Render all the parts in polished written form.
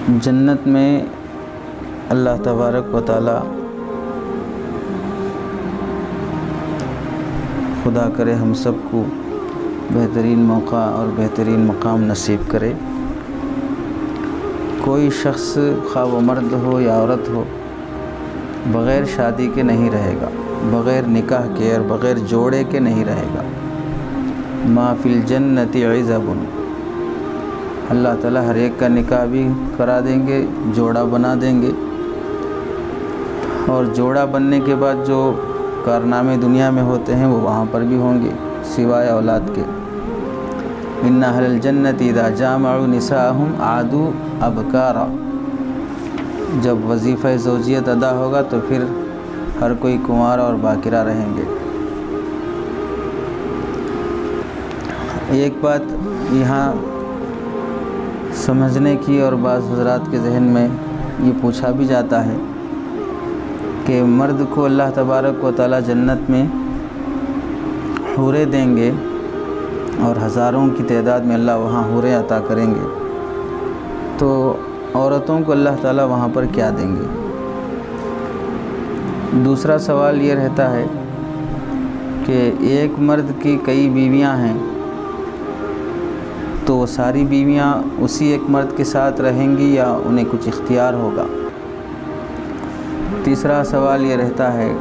جنت میں اللہ تبارک و تعالی خدا کرے ہم سب کو بہترین موقع اور بہترین مقام نصیب کرے۔ کوئی شخص خواہ وہ مرد ہو یا عورت ہو بغیر شادی کے نہیں رہے گا، بغیر نکاح کے اور بغیر جوڑے کے نہیں رہے گا۔ ما فی الجنت عزب، اللہ تعالیٰ ہر ایک کا نکاح بھی کرا دیں گے، جوڑا بنا دیں گے، اور جوڑا بننے کے بعد جو کارنامے دنیا میں ہوتے ہیں وہ وہاں پر بھی ہوں گے سوائے اولاد کے۔ ان اہل الجنت اذا جامعوا نساءهم عادوا ابکارا، جب وظیفہ زوجیت ادا ہوگا تو پھر ہر کوئی کنوارا اور باکرہ رہیں گے۔ ایک بات یہاں سمجھنے کی اور بعض حضرات کے ذہن میں یہ پوچھا بھی جاتا ہے کہ مرد کو اللہ تبارک و تعالی جنت میں حوریں دیں گے اور ہزاروں کی تعداد میں اللہ وہاں حوریں عطا کریں گے، تو عورتوں کو اللہ تعالیٰ وہاں پر کیا دیں گے؟ دوسرا سوال یہ رہتا ہے کہ ایک مرد کی کئی بیویاں ہیں تو وہ ساری بیویاں اسی ایک مرد کے ساتھ رہیں گی یا انہیں کچھ اختیار ہوگا؟ تیسرا سوال یہ رہتا ہے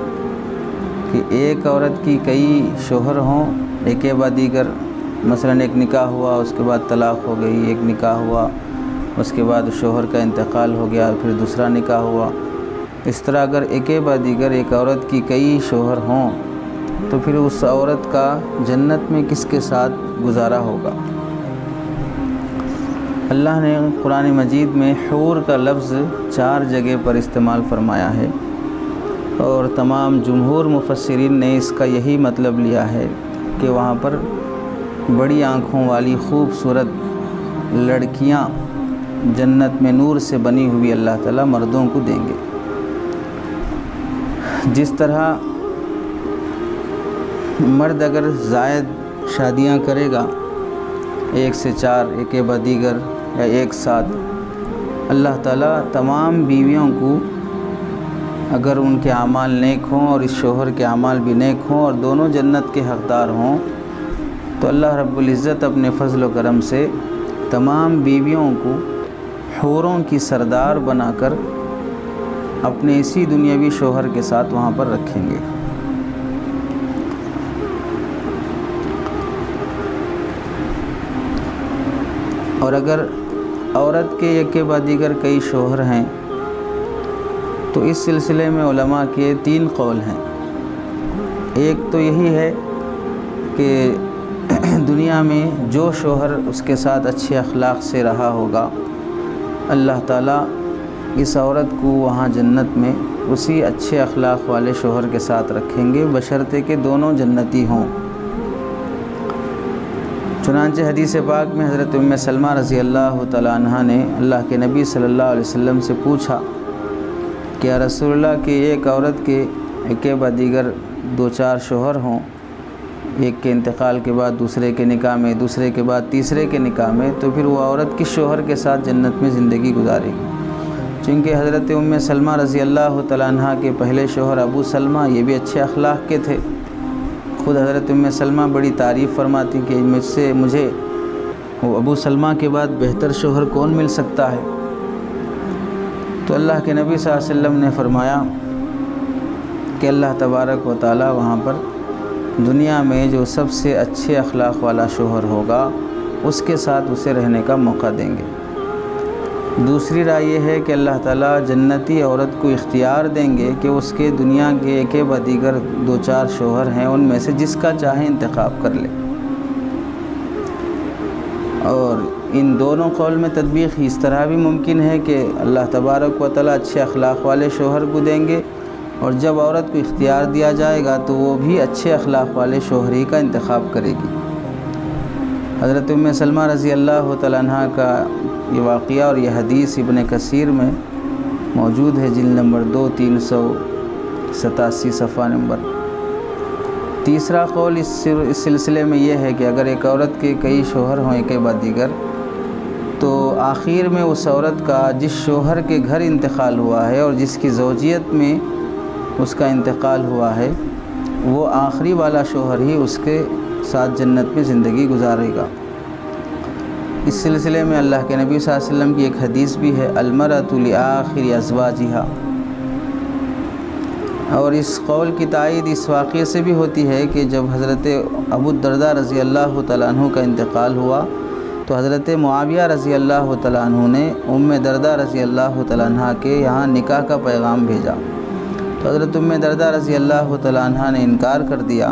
کہ ایک عورت کی کئی شوہر ہوں ایک کے بعد دیگر، مثلا ایک نکاح ہوا اس کے بعد طلاق ہو گئی، ایک نکاح ہوا اس کے بعد شوہر کا انتقال ہو گیا، پھر دوسرا نکاح ہوا، اس طرح اگر ایک کے بعد دیگر ایک عورت کی کئی شوہر ہوں تو پھر اس عورت کا جنت میں کس کے ساتھ گزارا ہوگا؟ اللہ نے قرآن مجید میں حور کا لفظ 4 جگہ پر استعمال فرمایا ہے، اور تمام جمہور مفسرین نے اس کا یہی مطلب لیا ہے کہ وہاں پر بڑی آنکھوں والی خوبصورت لڑکیاں جنت میں نور سے بنی ہوئی اللہ تعالیٰ مردوں کو دیں گے۔ جس طرح مرد اگر زائد شادیاں کرے گا 1 سے 4 ایک کے بعد دیگر یا ایک ساتھ، اللہ تعالیٰ تمام بیویوں کو اگر ان کے اعمال نیک ہوں اور اس شوہر کے اعمال بھی نیک ہوں اور دونوں جنت کے حقدار ہوں، تو اللہ رب العزت اپنے فضل و کرم سے تمام بیویوں کو حوروں کی سردار بنا کر اپنے اسی دنیاوی شوہر کے ساتھ وہاں پر رکھیں گے۔ اور اگر عورت کے ایک کے بعد دیگر کئی شوہر ہیں تو اس سلسلے میں علماء کے 3 قول ہیں۔ ایک تو یہی ہے کہ دنیا میں جو شوہر اس کے ساتھ اچھے اخلاق سے رہا ہوگا اللہ تعالیٰ اس عورت کو وہاں جنت میں اسی اچھے اخلاق والے شوہر کے ساتھ رکھیں گے بشرطے کہ دونوں جنتی ہوں۔ چنانچہ حدیث پاک میں حضرت ام سلمہ رضی اللہ تعالیٰ عنہ نے اللہ کے نبی صلی اللہ علیہ وسلم سے پوچھا کہ یا رسول اللہ کہ ایک عورت کے ایک کے بعد دیگر 2-4 شوہر ہوں، ایک کے انتقال کے بعد دوسرے کے نکاح میں، دوسرے کے بعد تیسرے کے نکاح میں، تو پھر وہ عورت کس شوہر کے ساتھ جنت میں زندگی گزارے گی؟ چونکہ حضرت ام سلمہ رضی اللہ تعالیٰ عنہ کے پہلے شوہر ابو سلمہ یہ بھی اچھے اخلاق کے تھے، خود حضرت ام سلمہ بڑی تعریف فرماتی کہ مجھے وہ ابو سلمہ کے بعد بہتر شوہر کون مل سکتا ہے؟ تو اللہ کے نبی صلی اللہ علیہ وسلم نے فرمایا کہ اللہ تبارک و تعالی وہاں پر دنیا میں جو سب سے اچھے اخلاق والا شوہر ہوگا اس کے ساتھ اسے رہنے کا موقع دیں گے۔ دوسری رائے یہ ہے کہ اللہ تعالیٰ جنتی عورت کو اختیار دیں گے کہ اس کے دنیا کے ایک بعد دیگر 2-4 شوہر ہیں ان میں سے جس کا چاہے انتخاب کر لے، اور ان دونوں قول میں تطبیق اس طرح بھی ممکن ہے کہ اللہ تبارک و تعالیٰ اچھے اخلاق والے شوہر کو دیں گے، اور جب عورت کو اختیار دیا جائے گا تو وہ بھی اچھے اخلاق والے شوہر ہی کا انتخاب کرے گی۔ حضرت ام سلمہ رضی اللہ تعالیٰ عنہ کا یہ واقعہ اور یہ حدیث ابن کثیر میں موجود ہے، جلد نمبر 2 387 صفحہ نمبر۔ تیسرا قول اس سلسلے میں یہ ہے کہ اگر ایک عورت کے کئی شوہر ہوں ایک کے بعد دیگر، تو آخر میں اس عورت کا جس شوہر کے گھر انتقال ہوا ہے اور جس کی زوجیت میں اس کا انتقال ہوا ہے، وہ آخری والا شوہر ہی اس کے ساتھ جنت میں زندگی گزارے گا۔ اس سلسلے میں اللہ کے نبی صلی اللہ علیہ وسلم کی ایک حدیث بھی ہے، المرأۃ لآخر ازواجہا، اور اس قول کی تائید اس واقعے سے بھی ہوتی ہے کہ جب حضرت ابو الدرداء رضی اللہ تعالیٰ عنہ کا انتقال ہوا تو حضرت معاویہ رضی اللہ تعالیٰ عنہ نے ام درداء رضی اللہ تعالیٰ عنہ کے یہاں نکاح کا پیغام بھیجا، تو حضرت ام درداء رضی اللہ تعالیٰ عنہ نے انکار کر دیا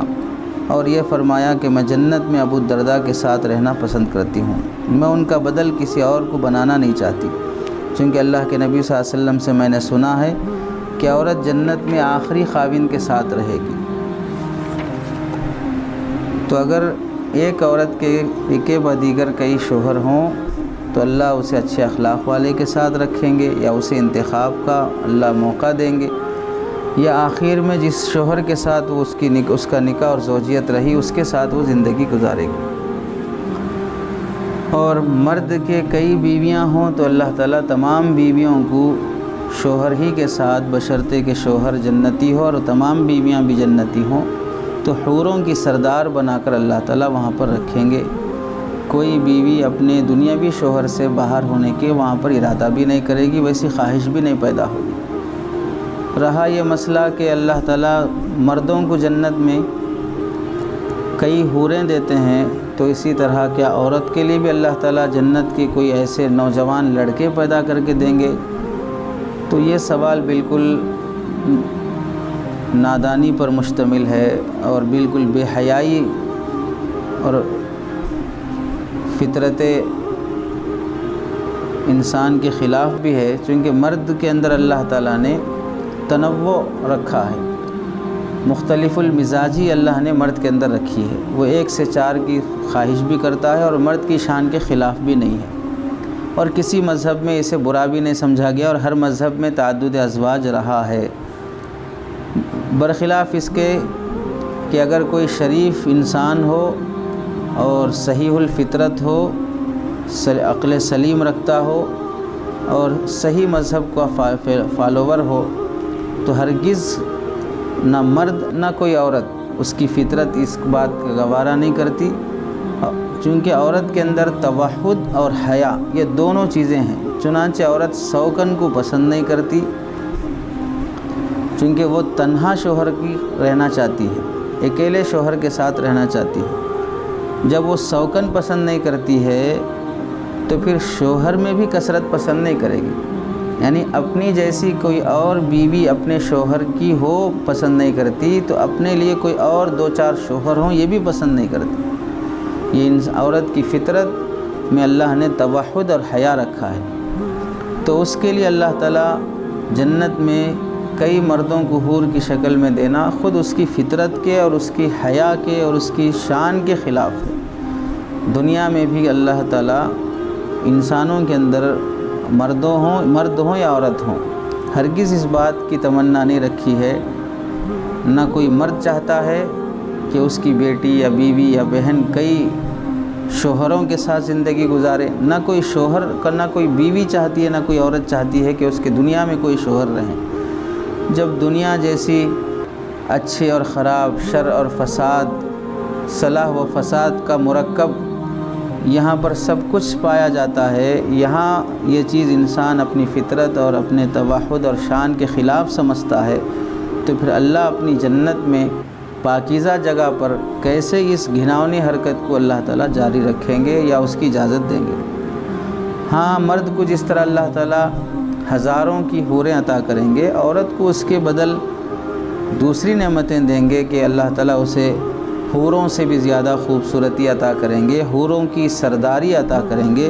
اور یہ فرمایا کہ میں جنت میں ابو الدرداء کے ساتھ رہنا پسند کرتی ہوں، میں ان کا بدل کسی اور کو بنانا نہیں چاہتی، چونکہ اللہ کے نبی صلی اللہ علیہ وسلم سے میں نے سنا ہے کہ عورت جنت میں آخری خاوند کے ساتھ رہے گی۔ تو اگر ایک عورت کے ایک بدیگر کئی شوہر ہوں تو اللہ اسے اچھے اخلاق والے کے ساتھ رکھیں گے، یا اسے انتخاب کا اللہ موقع دیں گے، یا آخر میں جس شوہر کے ساتھ وہ اس کا نکاح اور زوجیت رہی اس کے ساتھ وہ زندگی گزارے گی۔ اور مرد کے کئی بیویاں ہوں تو اللہ تعالیٰ تمام بیویوں کو شوہر ہی کے ساتھ، بشرطے کہ شوہر جنتی ہو اور تمام بیویاں بھی جنتی ہوں، تو حوروں کی سردار بنا کر اللہ تعالیٰ وہاں پر رکھیں گے۔ کوئی بیوی اپنے دنیاوی شوہر سے باہر ہونے کے وہاں پر ارادہ بھی نہیں کرے گی، ویسی خواہش بھی نہیں پیدا ہوگی۔ رہا یہ مسئلہ کہ اللہ تعالیٰ مردوں کو جنت میں کئی حوریں دیتے ہیں، تو اسی طرح کیا عورت کے لیے بھی اللہ تعالیٰ جنت کے کوئی ایسے نوجوان لڑکے پیدا کر کے دیں گے؟ تو یہ سوال بالکل نادانی پر مشتمل ہے اور بالکل بے حیائی اور فطرت انسان کے خلاف بھی ہے، چونکہ مرد کے اندر اللہ تعالیٰ نے تنوع رکھا ہے، مختلف المزاجی اللہ نے مرد کے اندر رکھی ہے، وہ 1 سے 4 کی خواہش بھی کرتا ہے اور مرد کی شان کے خلاف بھی نہیں ہے، اور کسی مذہب میں اسے برا بھی نہیں سمجھا گیا، اور ہر مذہب میں تعدد ازواج رہا ہے، برخلاف اس کے کہ اگر کوئی شریف انسان ہو اور صحیح الفطرت ہو، عقل سلیم رکھتا ہو اور صحیح مذہب کا فالوور ہو، تو ہرگز نہ مرد نہ کوئی عورت اس کی فطرت اس بات کا گوارا نہیں کرتی، چونکہ عورت کے اندر توحد اور حیا یہ دونوں چیزیں ہیں، چنانچہ عورت سوکن کو پسند نہیں کرتی، چونکہ وہ تنہا شوہر کی رہنا چاہتی ہے، اکیلے شوہر کے ساتھ رہنا چاہتی ہے۔ جب وہ سوکن پسند نہیں کرتی ہے تو پھر شوہر میں بھی کثرت پسند نہیں کرے گی، یعنی اپنی جیسی کوئی اور بیوی اپنے شوہر کی ہو پسند نہیں کرتی، تو اپنے لیے کوئی اور 2-4 شوہر ہوں یہ بھی پسند نہیں کرتی۔ یہ عورت کی فطرت میں اللہ نے توحد اور حیا رکھا ہے، تو اس کے لیے اللہ تعالیٰ جنت میں کئی مردوں کو حور کی شکل میں دینا خود اس کی فطرت کے اور اس کی حیا کے اور اس کی شان کے خلاف ہے۔ دنیا میں بھی اللہ تعالیٰ انسانوں کے اندر مرد ہوں یا عورت ہوں، ہرگز اس بات کی تمنا نہیں رکھی ہے، نہ کوئی مرد چاہتا ہے کہ اس کی بیٹی یا بیوی یا بہن کئی شوہروں کے ساتھ زندگی گزارے، نہ کوئی شوہر نہ کوئی بیوی چاہتی ہے، نہ کوئی عورت چاہتی ہے کہ اس کے دنیا میں کوئی شوہر رہیں۔ جب دنیا جیسی اچھے اور خراب، شر اور فساد، صلاح و فساد کا مرکب یہاں پر سب کچھ پایا جاتا ہے، یہاں یہ چیز انسان اپنی فطرت اور اپنے توحد اور شان کے خلاف سمجھتا ہے، تو پھر اللہ اپنی جنت میں پاکیزہ جگہ پر کیسے اس گھناؤنی حرکت کو اللہ تعالیٰ جاری رکھیں گے یا اس کی اجازت دیں گے؟ ہاں، مرد کو جس طرح اللہ تعالیٰ ہزاروں کی حوریں عطا کریں گے، عورت کو اس کے بدل دوسری نعمتیں دیں گے کہ اللہ تعالیٰ اسے حوروں سے بھی زیادہ خوبصورتی عطا کریں گے، حوروں کی سرداری عطا کریں گے،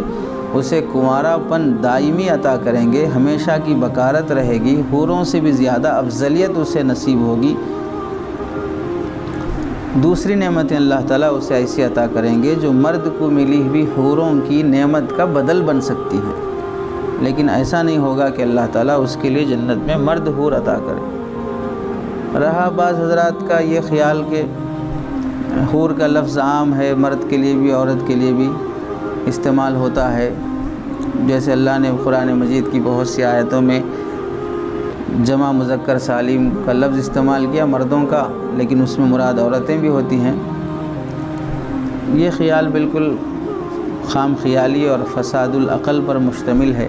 اسے کنوارا پن دائمی عطا کریں گے، ہمیشہ کی بکارت رہے گی، حوروں سے بھی زیادہ افضلیت اسے نصیب ہوگی۔ دوسری نعمتیں اللہ تعالیٰ اسے ایسی عطا کریں گے جو مرد کو ملی ہوئی حوروں کی نعمت کا بدل بن سکتی ہے، لیکن ایسا نہیں ہوگا کہ اللہ تعالیٰ اس کے لیے جنت میں مرد حور عطا کرے۔ رہا بعض حضرات کا یہ خیال کہ حور کا لفظ عام ہے، مرد کے لیے بھی عورت کے لیے بھی استعمال ہوتا ہے، جیسے اللہ نے قرآن مجید کی بہت سی آیتوں میں جمع مذکر سالم کا لفظ استعمال کیا مردوں کا، لیکن اس میں مراد عورتیں بھی ہوتی ہیں۔ یہ خیال بالکل خام خیالی اور فساد العقل پر مشتمل ہے،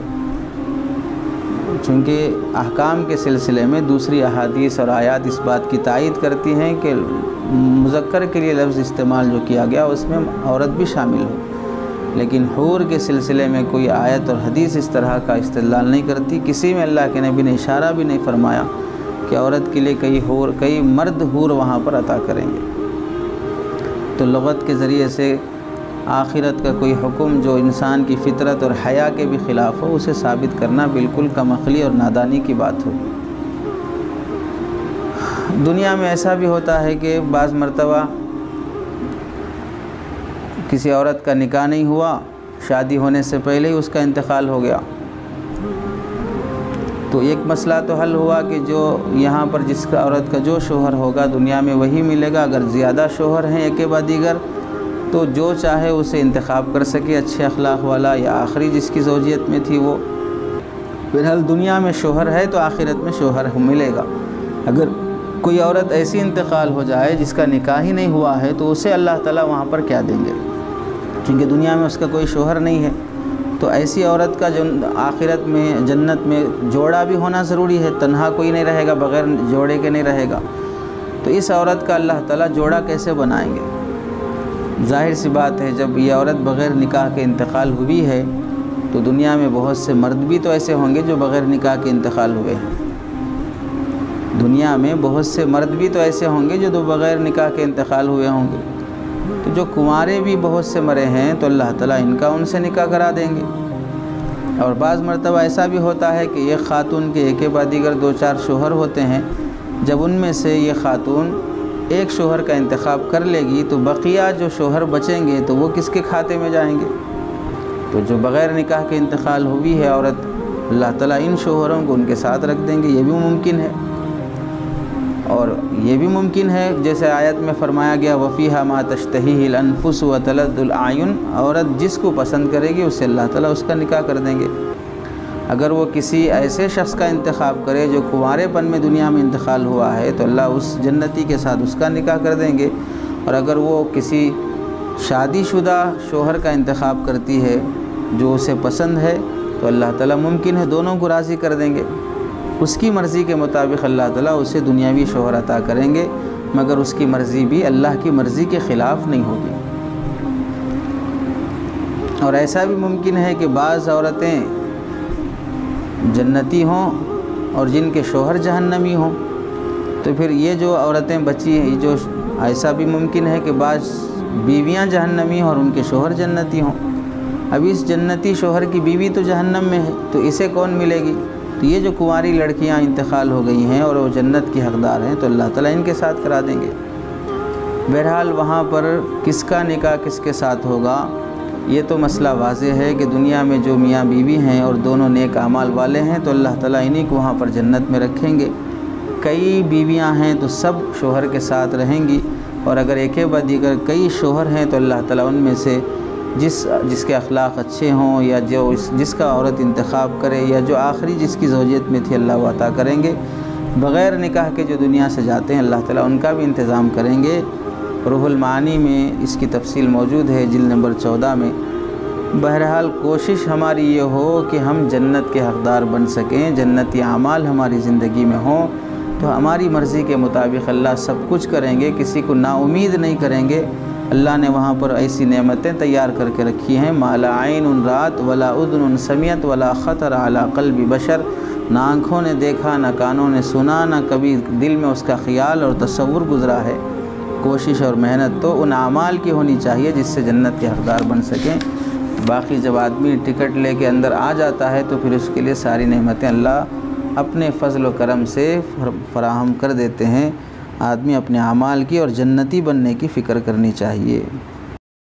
چونکہ احکام کے سلسلے میں دوسری احادیث اور آیات اس بات کی تائید کرتی ہیں کہ مذکر کے لیے لفظ استعمال جو کیا گیا اس میں عورت بھی شامل ہو، لیکن حور کے سلسلے میں کوئی آیت اور حدیث اس طرح کا استدلال نہیں کرتی۔ کسی میں اللہ کے نبی نے اشارہ بھی نہیں فرمایا کہ عورت کے لیے کئی مرد حور وہاں پر عطا کریں گے۔ تو لغت کے ذریعے سے آخرت کا کوئی حکم جو انسان کی فطرت اور حیا کے بھی خلاف ہو، اسے ثابت کرنا بالکل کم عقلی اور نادانی کی بات ہوگی۔ دنیا میں ایسا بھی ہوتا ہے کہ بعض مرتبہ کسی عورت کا نکاح نہیں ہوا، شادی ہونے سے پہلے ہی اس کا انتقال ہو گیا، تو ایک مسئلہ تو حل ہوا کہ جو یہاں پر جس کا عورت کا جو شوہر ہوگا دنیا میں وہی ملے گا۔ اگر زیادہ شوہر ہیں ایک کے بعد دیگر تو جو چاہے اسے انتخاب کر سکے، اچھے اخلاق والا یا آخری جس کی زوجیت میں تھی وہ۔ بہرحال دنیا میں شوہر ہے تو آخرت میں شوہر ملے گا۔ اگر کوئی عورت ایسی انتقال ہو جائے جس کا نکاح ہی نہیں ہوا ہے تو اسے اللہ تعالیٰ وہاں پر کیا دیں گے، کیونکہ دنیا میں اس کا کوئی شوہر نہیں ہے۔ تو ایسی عورت کا جو آخرت میں جنت میں جوڑا بھی ہونا ضروری ہے، تنہا کوئی نہیں رہے گا، بغیر جوڑے کے نہیں رہے گا۔ تو اس عورت کا اللہ تعالیٰ جوڑا کیسے بنائیں گے؟ ظاہر سی بات ہے جب یہ عورت بغیر نکاح کے انتقال ہوئی ہے تو دنیا میں بہت سے مرد بھی تو ایسے ہوں گے جو بغیر نکاح کے انتقال ہوئے ہیں۔ دنیا میں بہت سے مرد بھی تو ایسے ہوں گے جو بغیر نکاح کے انتقال ہوئے ہوں گے۔ تو جو کنوارے بھی بہت سے مرے ہیں تو اللہ تعالیٰ ان کا ان سے نکاح کرا دیں گے۔ اور بعض مرتبہ ایسا بھی ہوتا ہے کہ ایک خاتون کے ایک کے بعد دیگر 2-4 شوہر ہوتے ہیں، جب ان میں سے یہ خاتون ایک شوہر کا انتخاب کر لے گی تو بقیہ جو شوہر بچیں گے تو وہ کس کے کھاتے میں جائیں گے؟ تو جو بغیر نکاح کے انتقال ہوئی ہے عورت، اللہ تعالیٰ ان شوہروں کو ان کے ساتھ رکھ دیں گے۔ یہ بھی ممکن ہے، اور یہ بھی ممکن ہے جیسے آیت میں فرمایا گیا وَفِيهَا مَا تَشْتَهِيهِ الْأَنفُسُ وَتَلَذُّ الْأَعْيُنُ، عورت جس کو پسند کرے گی اس سے اللہ تعالیٰ اس کا نکاح کر دیں گے۔ اگر وہ کسی ایسے شخص کا انتخاب کرے جو کنوارے پن میں دنیا میں انتقال ہوا ہے تو اللہ اس جنتی کے ساتھ اس کا نکاح کر دیں گے۔ اور اگر وہ کسی شادی شدہ شوہر کا انتخاب کرتی ہے جو اسے پسند ہے تو اللہ تعالیٰ ممکن ہے دونوں کو راضی کر دیں گے۔ اس کی مرضی کے مطابق اللہ تعالیٰ اسے دنیاوی شوہر عطا کریں گے، مگر اس کی مرضی بھی اللہ کی مرضی کے خلاف نہیں ہوگی۔ اور ایسا بھی ممکن ہے کہ بعض عورتیں جنتی ہوں اور جن کے شوہر جہنمی ہوں، تو پھر یہ جو عورتیں بچی ہیں، جو ایسا بھی ممکن ہے کہ بعض بیویاں جہنمی ہوں اور ان کے شوہر جنتی ہوں۔ اب اس جنتی شوہر کی بیوی تو جہنم میں ہے تو اسے کون ملے گی؟ تو یہ جو کنواری لڑکیاں انتقال ہو گئی ہیں اور وہ جنت کی حقدار ہیں تو اللہ تعالیٰ ان کے ساتھ کرا دیں گے۔ بہرحال وہاں پر کس کا نکاح کس کے ساتھ ہوگا یہ تو مسئلہ واضح ہے کہ دنیا میں جو میاں بیوی ہیں اور دونوں نیک اعمال والے ہیں تو اللہ تعالیٰ انہی کو وہاں پر جنت میں رکھیں گے۔ کئی بیویاں ہیں تو سب شوہر کے ساتھ رہیں گی، اور اگر ایک بعد دیگر کئی شوہر ہیں تو اللہ تعالیٰ ان میں سے جس کے اخلاق اچھے ہوں یا جس کا عورت انتخاب کرے یا جو آخری جس کی زوجیت میں تھی اللہ وہ عطا کریں گے۔ بغیر نکاح کے جو دنیا سے جاتے ہیں اللہ تعالیٰ ان کا بھی انتظام کریں گے۔ روح المعانی میں اس کی تفصیل موجود ہے جلد نمبر 14 میں۔ بہرحال کوشش ہماری یہ ہو کہ ہم جنت کے حقدار بن سکیں، جنتی اعمال ہماری زندگی میں ہوں تو ہماری مرضی کے مطابق اللہ سب کچھ کریں گے، کسی کو نا امید نہیں کریں گے۔ اللہ نے وہاں پر ایسی نعمتیں تیار کر کے رکھی ہیں، ما لا عین رات ولا اذن سمعت ولا خطر علی قلب بشر، نہ آنکھوں نے دیکھا نہ کانوں نے سنا نہ کبھی دل میں اس کا خیال اور تصور گزرا ہے۔ کوشش اور محنت تو ان اعمال کی ہونی چاہیے جس سے جنت کے حقدار بن سکیں۔ باقی جب آدمی ٹکٹ لے کے اندر آ جاتا ہے تو پھر اس کے لیے ساری نعمتیں اللہ اپنے فضل و کرم سے فراہم کر دیتے ہیں۔ آدمی اپنے اعمال کی اور جنتی بننے کی فکر کرنی چاہیے۔